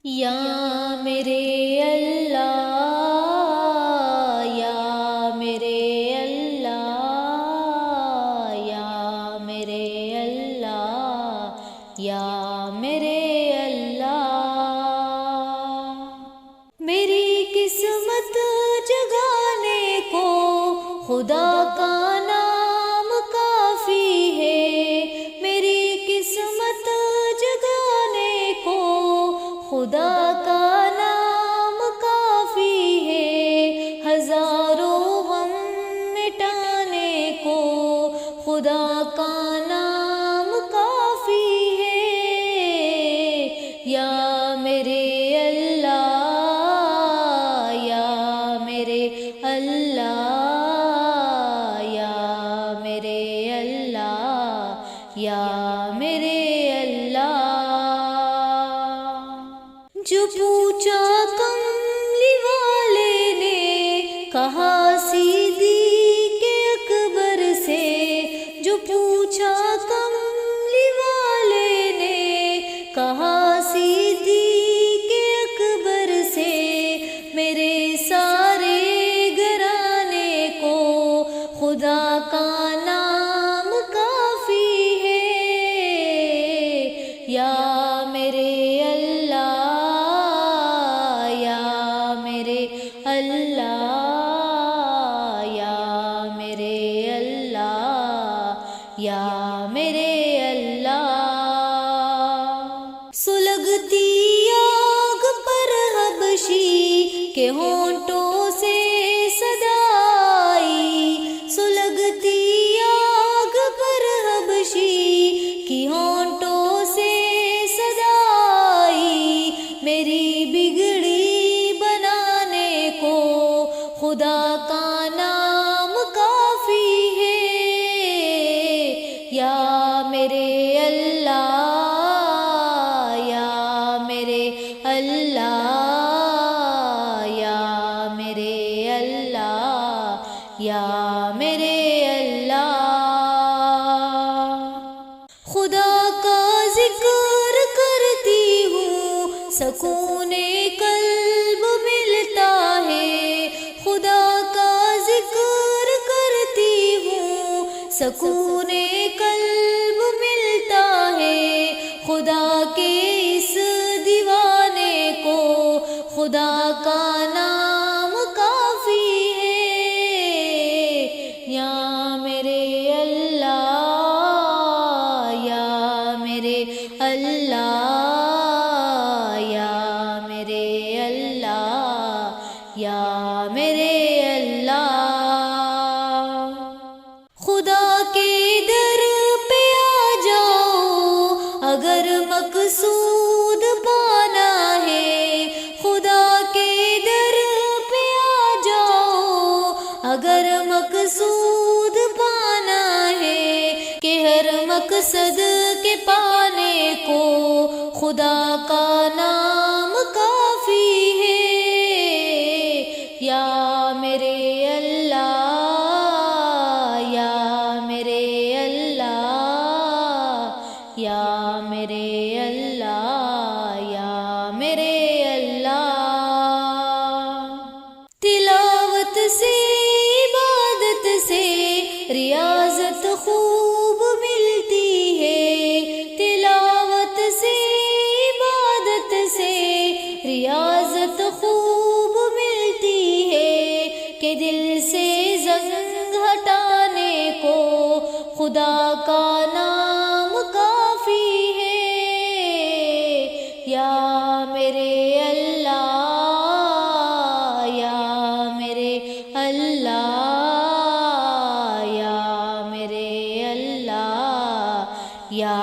یا میرے اللہ، یا میرے اللہ، یا میرے اللہ، یا میرے اللہ، میری قسمت جگانے کو خدا کا نام کافی ہے، میری قسمت جگانے کو خدا کا نام کافی ہے، ہزاروں غم مٹانے کو خدا کا نام کافی ہے، یا میرے اللہ، یا میرے اللہ، یا میرے اللہ، یا میرے اللہ، جو پوچھا کملی والے نے کہا صدیق اکبر سے، جو پوچھا کملی والے نے کہا صدیق اکبر سے، میرے سارے گھرانے کو خدا کا نام کافی ہے، یا میرے اللہ، یا میرے اللہ، یا میرے اللہ، یا میرے اللہ، سلگتی آگ پر حبشی کے ہونٹوں سے صدا آئی، سلگتی آگ پر حبشی کی ہونٹوں سے صدا آئی، میری بگڑی بنانے کو خدا کا نام کافی ہے، یا میرے اللہ، یا میرے اللہ، یا میرے اللہ، یا میرے اللہ، خدا کا ذکر کرتی ہوں سکون قلب ملتا ہے، خدا کا ذکر کرتی ہوں سکون قلب ملتا ہے، خدا کے اس دیوانے کو خدا کا نام کافی ہے، یا میرے اللہ، یا میرے اللہ، یا میرے اللہ، یا میرے اللہ، خدا کے در پہ آ جاؤ اگر مقصود پانا ہے، خدا کے در پہ آ جاؤ اگر مقصود پانا ہے، کہ ہر مقصد کے پانے کو خدا کا نام کافی ہے، یا میرے اللہ، یا میرے اللہ، یا میرے اللہ، یا میرے اللہ، تلاوت سے عبادت سے ریاضت خوب ملتی ہے، تلاوت سے عبادت سے ریاضت خوب ملتی ہے، کہ دل سے زنگ ہٹانے کو خدا کا نام کافی ہے، یا میرے اللہ، یا میرے اللہ، یا میرے اللہ، یا